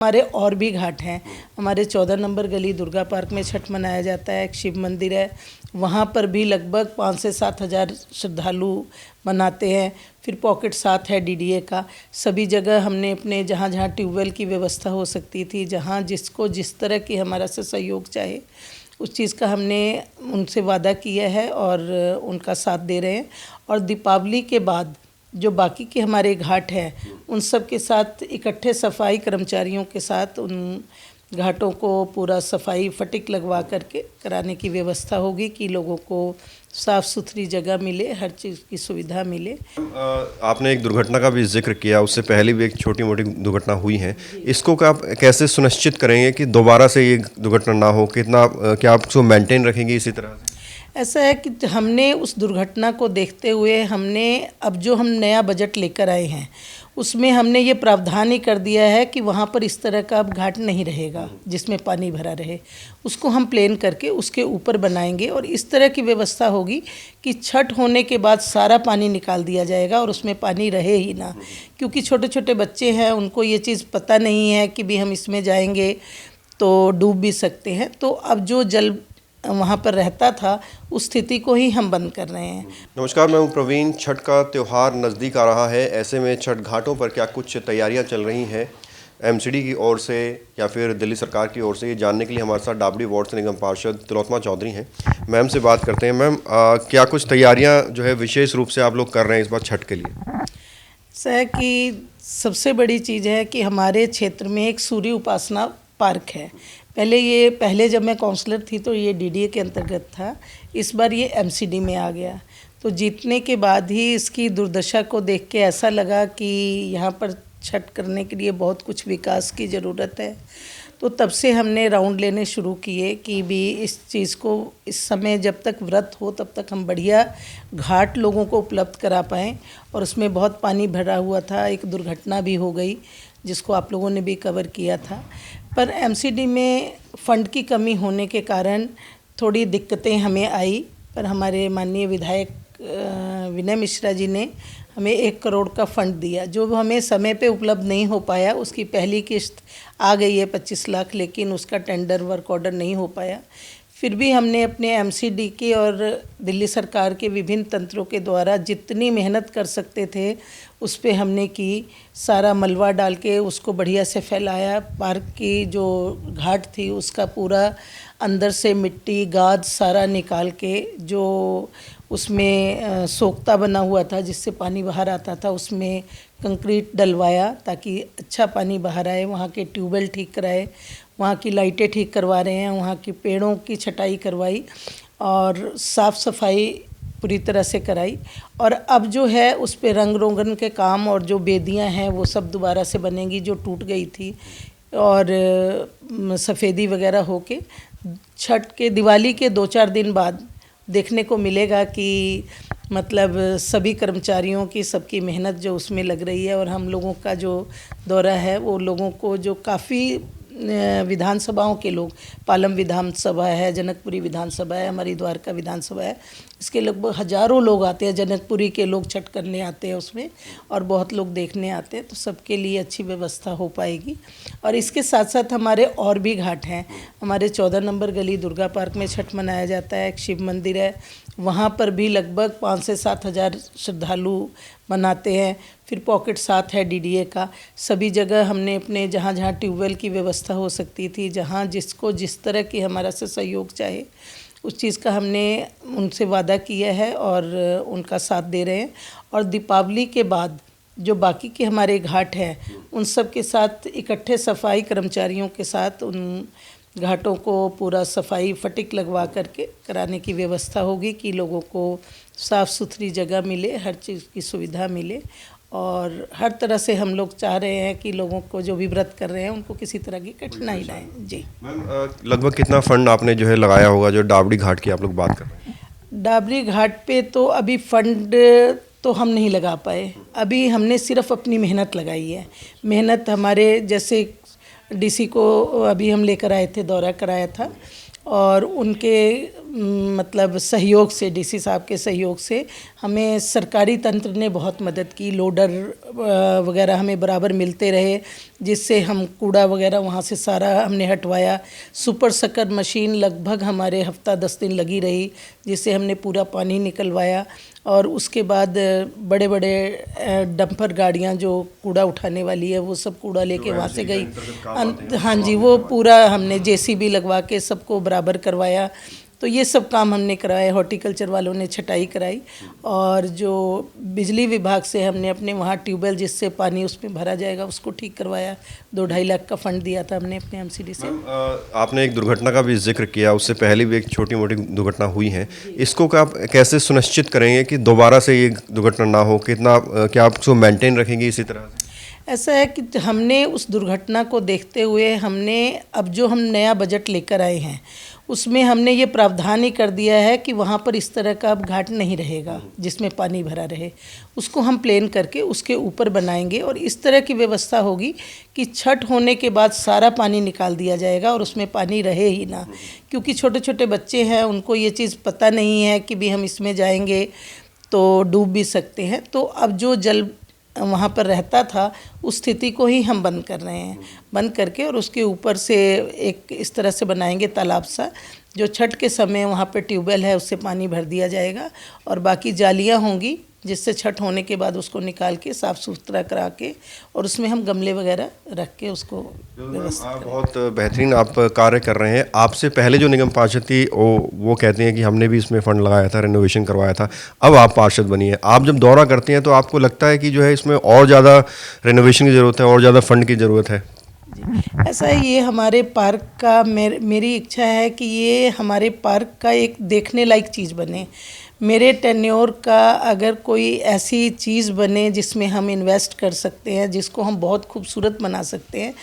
हमारे और भी घाट हैं। हमारे 14 नंबर गली दुर्गा पार्क में छठ मनाया जाता है। एक शिव मंदिर है, वहाँ पर भी लगभग 5 से 7 हज़ार श्रद्धालु मनाते हैं। फिर पॉकेट 7 है डीडीए का। सभी जगह हमने अपने जहाँ जहाँ ट्यूबवेल की व्यवस्था हो सकती थी, जहाँ जिसको जिस तरह की हमारा से सहयोग चाहे, उस चीज़ का हमने उनसे वादा किया है और उनका साथ दे रहे हैं। और दीपावली के बाद जो बाकी के हमारे घाट हैं, उन सब के साथ इकट्ठे सफाई कर्मचारियों के साथ उन घाटों को पूरा सफाई फटिक लगवा करके कराने की व्यवस्था होगी कि लोगों को साफ़ सुथरी जगह मिले, हर चीज़ की सुविधा मिले। आपने एक दुर्घटना का भी जिक्र किया, उससे पहले भी एक छोटी मोटी दुर्घटना हुई है। इसको आप कैसे सुनिश्चित करेंगे कि दोबारा से ये दुर्घटना ना हो? कितना क्या आप उसको मेंटेन रखेंगे इसी तरह से? ऐसा है कि हमने उस दुर्घटना को देखते हुए हमने अब जो हम नया बजट लेकर आए हैं, उसमें हमने ये प्रावधान ही कर दिया है कि वहाँ पर इस तरह का अब घाट नहीं रहेगा जिसमें पानी भरा रहे। उसको हम प्लेन करके उसके ऊपर बनाएंगे और इस तरह की व्यवस्था होगी कि छठ होने के बाद सारा पानी निकाल दिया जाएगा और उसमें पानी रहे ही ना। क्योंकि छोटे छोटे बच्चे हैं, उनको ये चीज़ पता नहीं है कि भी हम इसमें जाएंगे तो डूब भी सकते हैं। तो अब जो जल वहाँ पर रहता था, उस स्थिति को ही हम बंद कर रहे हैं। नमस्कार, मैं हूं प्रवीण। छठ का त्यौहार नज़दीक आ रहा है। ऐसे में छठ घाटों पर क्या कुछ तैयारियां चल रही हैं एमसीडी की ओर से या फिर दिल्ली सरकार की ओर से, ये जानने के लिए हमारे साथ डाबरी वार्ड से निगम पार्षद तिलोत्तमा चौधरी हैं। मैम से बात करते हैं। मैम, क्या कुछ तैयारियाँ जो है विशेष रूप से आप लोग कर रहे हैं इस बार छठ के लिए? ऐसा है कि सबसे बड़ी चीज़ है कि हमारे क्षेत्र में एक सूर्य उपासना पार्क है। पहले जब मैं काउंसलर थी तो ये डीडीए के अंतर्गत था, इस बार ये एमसीडी में आ गया। तो जीतने के बाद ही इसकी दुर्दशा को देख के ऐसा लगा कि यहाँ पर छठ करने के लिए बहुत कुछ विकास की ज़रूरत है। तो तब से हमने राउंड लेने शुरू किए कि भी इस चीज़ को इस समय जब तक व्रत हो तब तक हम बढ़िया घाट लोगों को उपलब्ध करा पाएँ। और उसमें बहुत पानी भरा हुआ था, एक दुर्घटना भी हो गई जिसको आप लोगों ने भी कवर किया था। पर एमसीडी में फ़ंड की कमी होने के कारण थोड़ी दिक्कतें हमें आई, पर हमारे माननीय विधायक विनय मिश्रा जी ने हमें 1 करोड़ का फ़ंड दिया, जो हमें समय पे उपलब्ध नहीं हो पाया। उसकी पहली किस्त आ गई है 25 लाख, लेकिन उसका टेंडर वर्क ऑर्डर नहीं हो पाया। फिर भी हमने अपने एमसीडी के और दिल्ली सरकार के विभिन्न तंत्रों के द्वारा जितनी मेहनत कर सकते थे उस पे हमने की। सारा मलबा डाल के उसको बढ़िया से फैलाया। पार्क की जो घाट थी उसका पूरा अंदर से मिट्टी गाद सारा निकाल के, जो उसमें सोख्ता बना हुआ था जिससे पानी बाहर आता था, उसमें कंक्रीट डलवाया ताकि अच्छा पानी बाहर आए। वहाँ के ट्यूबवेल ठीक कराए, वहाँ की लाइटें ठीक करवा रहे हैं, वहाँ की पेड़ों की छटाई करवाई और साफ़ सफाई पूरी तरह से कराई। और अब जो है उस पे रंग रोगन के काम और जो बेदियाँ हैं वो सब दोबारा से बनेंगी जो टूट गई थी, और सफ़ेदी वगैरह होके छठ के दिवाली के 2-4 दिन बाद देखने को मिलेगा कि मतलब सभी कर्मचारियों की सबकी मेहनत जो उसमें लग रही है। और हम लोगों का जो दौरा है वो लोगों को जो काफ़ी विधानसभाओं के लोग, पालम विधानसभा है, जनकपुरी विधानसभा है, हमारी द्वारका विधानसभा है, इसके लगभग हज़ारों लोग आते हैं। जनकपुरी के लोग छठ करने आते हैं उसमें और बहुत लोग देखने आते हैं। तो सबके लिए अच्छी व्यवस्था हो पाएगी। और इसके साथ साथ हमारे और भी घाट हैं। हमारे 14 नंबर गली दुर्गा पार्क में छठ मनाया जाता है। एक शिव मंदिर है, वहाँ पर भी लगभग 5 से 7 हज़ार श्रद्धालु मनाते हैं। फिर पॉकेट 7 है डीडीए का। सभी जगह हमने अपने जहाँ जहाँ ट्यूबवेल की व्यवस्था हो सकती थी, जहाँ जिसको जिस तरह की हमारा से सहयोग चाहे, उस चीज़ का हमने उनसे वादा किया है और उनका साथ दे रहे हैं। और दीपावली के बाद जो बाकी के हमारे घाट हैं, उन सब के साथ इकट्ठे सफाई कर्मचारियों के साथ उन घाटों को पूरा सफाई फटिक लगवा करके कराने की व्यवस्था होगी कि लोगों को साफ़ सुथरी जगह मिले, हर चीज़ की सुविधा मिले। और हर तरह से हम लोग चाह रहे हैं कि लोगों को जो भी व्रत कर रहे हैं उनको किसी तरह की कठिनाई ना आए। जी मैम, लगभग कितना फंड आपने जो है लगाया होगा जो डाबरी घाट की आप लोग बात कर रहे हैं? डाबरी घाट पे तो अभी फंड तो हम नहीं लगा पाए। अभी हमने सिर्फ अपनी मेहनत लगाई है। मेहनत हमारे जैसे डीसी को अभी हम लेकर आए थे, दौरा कराया था, और उनके मतलब सहयोग से, डीसी साहब के सहयोग से हमें सरकारी तंत्र ने बहुत मदद की। लोडर वगैरह हमें बराबर मिलते रहे, जिससे हम कूड़ा वगैरह वहाँ से सारा हमने हटवाया। सुपर सकर मशीन लगभग हमारे हफ्ता 10 दिन लगी रही, जिससे हमने पूरा पानी निकलवाया। और उसके बाद बड़े बड़े डंपर गाड़ियाँ जो कूड़ा उठाने वाली है, वो सब कूड़ा लेके वहाँ से गई। हाँ जी, वो पूरा हमने जेसीबी लगवा के सबको बराबर करवाया। तो ये सब काम हमने कराया। हॉर्टिकल्चर वालों ने छटाई कराई, और जो बिजली विभाग से हमने अपने वहाँ ट्यूबवेल जिससे पानी उसमें भरा जाएगा उसको ठीक करवाया। 2-2.5 लाख का फंड दिया था हमने अपने एमसीडी से। आपने एक दुर्घटना का भी जिक्र किया, उससे पहले भी एक छोटी मोटी दुर्घटना हुई है। इसको आप कैसे सुनिश्चित करेंगे कि दोबारा से ये दुर्घटना ना हो? कितना क्या आप उसको मेंटेन रखेंगे इसी तरह से? ऐसा है कि हमने उस दुर्घटना को देखते हुए हमने अब जो हम नया बजट लेकर आए हैं उसमें हमने ये प्रावधान ही कर दिया है कि वहाँ पर इस तरह का अब घाट नहीं रहेगा जिसमें पानी भरा रहे। उसको हम प्लेन करके उसके ऊपर बनाएंगे, और इस तरह की व्यवस्था होगी कि छठ होने के बाद सारा पानी निकाल दिया जाएगा और उसमें पानी रहे ही ना। क्योंकि छोटे छोटे बच्चे हैं, उनको ये चीज़ पता नहीं है कि भी हम इसमें जाएंगे तो डूब भी सकते हैं। तो अब जो जल वहाँ पर रहता था उस स्थिति को ही हम बंद कर रहे हैं, बंद करके और उसके ऊपर से एक इस तरह से बनाएंगे तालाब सा, जो छठ के समय वहाँ पे ट्यूबवेल है उससे पानी भर दिया जाएगा, और बाकी जालियाँ होंगी जिससे छठ होने के बाद उसको निकाल के साफ़ सुथरा करा के और उसमें हम गमले वगैरह रख के उसको व्यवस्था करें। बहुत बेहतरीन आप कार्य कर रहे हैं। आपसे पहले जो निगम पार्षद थी वो कहते हैं कि हमने भी इसमें फ़ंड लगाया था, रेनोवेशन करवाया था। अब आप पार्षद बनी है, आप जब दौरा करते हैं तो आपको लगता है कि जो है इसमें और ज़्यादा रेनोवेशन की ज़रूरत है, और ज़्यादा फंड की ज़रूरत है? ऐसा है, ये हमारे पार्क का मेरी इच्छा है कि ये हमारे पार्क का एक देखने लायक चीज़ बने। मेरे टेन्योर का अगर कोई ऐसी चीज़ बने जिसमें हम इन्वेस्ट कर सकते हैं, जिसको हम बहुत खूबसूरत बना सकते हैं,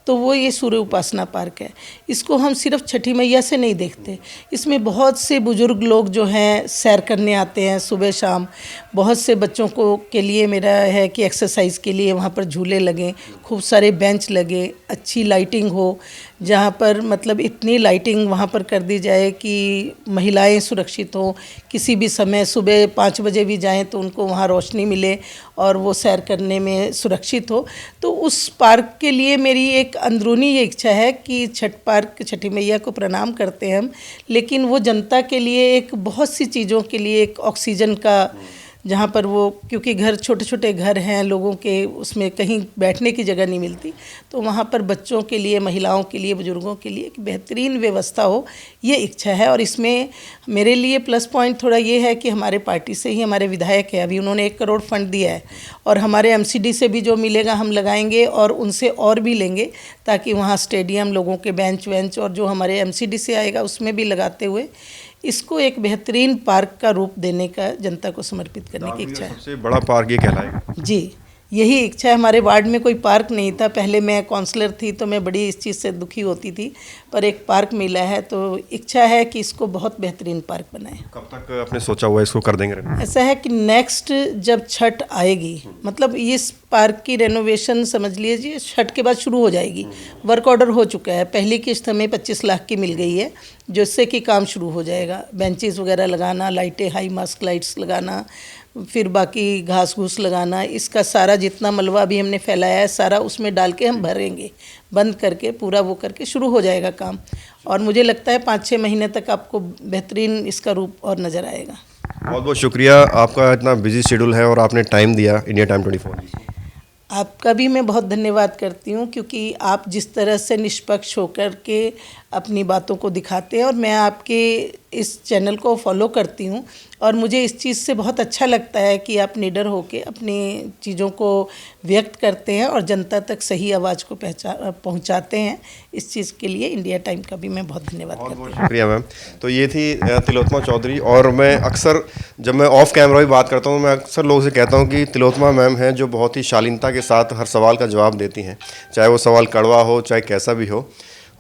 तो वो ये सूर्य उपासना पार्क है। इसको हम सिर्फ छठी मैया से नहीं देखते, इसमें बहुत से बुज़ुर्ग लोग जो हैं सैर करने आते हैं सुबह शाम। बहुत से बच्चों को के लिए मेरा है कि एक्सरसाइज के लिए वहाँ पर झूले लगें, खूब सारे बेंच लगे, अच्छी लाइटिंग हो, जहाँ पर मतलब इतनी लाइटिंग वहाँ पर कर दी जाए कि महिलाएं सुरक्षित हों। किसी भी समय सुबह 5 बजे भी जाएं तो उनको वहाँ रोशनी मिले और वो सैर करने में सुरक्षित हो। तो उस पार्क के लिए मेरी एक अंदरूनी ये इच्छा है कि छठ पार्क, छठी मैया को प्रणाम करते हैं हम, लेकिन वो जनता के लिए एक बहुत सी चीज़ों के लिए एक ऑक्सीजन का, जहाँ पर वो, क्योंकि घर छोटे छोटे घर हैं लोगों के, उसमें कहीं बैठने की जगह नहीं मिलती, तो वहाँ पर बच्चों के लिए, महिलाओं के लिए, बुजुर्गों के लिए एक बेहतरीन व्यवस्था हो, ये इच्छा है। और इसमें मेरे लिए प्लस पॉइंट थोड़ा ये है कि हमारे पार्टी से ही हमारे विधायक है, अभी उन्होंने 1 करोड़ फंड दिया है, और हमारे एमसीडी से भी जो मिलेगा हम लगाएंगे और उनसे और भी लेंगे, ताकि वहाँ स्टेडियम, लोगों के बेंच वेंच, और जो हमारे एमसीडी से आएगा उसमें भी लगाते हुए इसको एक बेहतरीन पार्क का रूप देने का, जनता को समर्पित करने की इच्छा है। सबसे बड़ा पार्क ये कहलाएगा? जी, यही इच्छा है। हमारे वार्ड में कोई पार्क नहीं था, पहले मैं काउंसलर थी तो मैं बड़ी इस चीज़ से दुखी होती थी, पर एक पार्क मिला है, तो इच्छा है कि इसको बहुत बेहतरीन पार्क बनाएं। कब तक आपने सोचा हुआ है इसको कर देंगे? ऐसा है कि नेक्स्ट जब छठ आएगी, मतलब इस पार्क की रेनोवेशन समझ लीजिए छठ के बाद शुरू हो जाएगी। वर्क ऑर्डर हो चुका है, पहली किस्त हमें 25 लाख की मिल गई है, जिससे कि काम शुरू हो जाएगा। बेंचेस वगैरह लगाना, लाइटें, हाई मास्क लाइट्स लगाना, फिर बाकी घास घूस लगाना, इसका सारा जितना मलबा भी हमने फैलाया है सारा उसमें डाल के हम भरेंगे, बंद करके पूरा वो करके शुरू हो जाएगा काम। और मुझे लगता है 5-6 महीने तक आपको बेहतरीन इसका रूप और नज़र आएगा। बहुत बहुत शुक्रिया, आपका इतना बिजी शेड्यूल है और आपने टाइम दिया इंडिया टाइम 24। आपका भी मैं बहुत धन्यवाद करती हूँ, क्योंकि आप जिस तरह से निष्पक्ष होकर के अपनी बातों को दिखाते हैं, और मैं आपके इस चैनल को फॉलो करती हूँ, और मुझे इस चीज़ से बहुत अच्छा लगता है कि आप निडर होकर अपनी चीज़ों को व्यक्त करते हैं और जनता तक सही आवाज़ को पहुँचाते हैं। इस चीज़ के लिए इंडिया टाइम का भी मैं बहुत धन्यवाद करती हूँ। बहुत शुक्रिया मैम। तो ये थी तिलोत्तमा चौधरी, और मैं अक्सर जब मैं ऑफ कैमरा भी बात करता हूँ, मैं अक्सर लोगों से कहता हूँ कि तिलोत्तमा मैम हैं जो बहुत ही शालीनता के साथ हर सवाल का जवाब देती हैं, चाहे वो सवाल कड़वा हो, चाहे कैसा भी हो।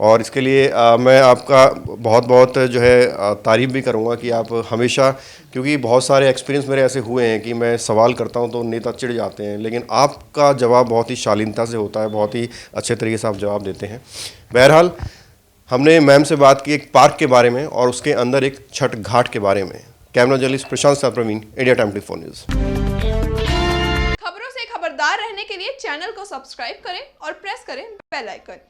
और इसके लिए मैं आपका बहुत बहुत जो है तारीफ़ भी करूँगा कि आप हमेशा, क्योंकि बहुत सारे एक्सपीरियंस मेरे ऐसे हुए हैं कि मैं सवाल करता हूँ तो नेता चिढ़ जाते हैं, लेकिन आपका जवाब बहुत ही शालीनता से होता है, बहुत ही अच्छे तरीके से आप जवाब देते हैं। बहरहाल हमने मैम से बात की एक पार्क के बारे में और उसके अंदर एक छठ घाट के बारे में। कैमरा जर्नलिस्ट प्रशांत सा प्रवीण, इंडिया टाइम 24 न्यूज़। खबरों से खबरदार रहने के लिए चैनल को सब्सक्राइब करें और प्रेस करें बेल आइकन।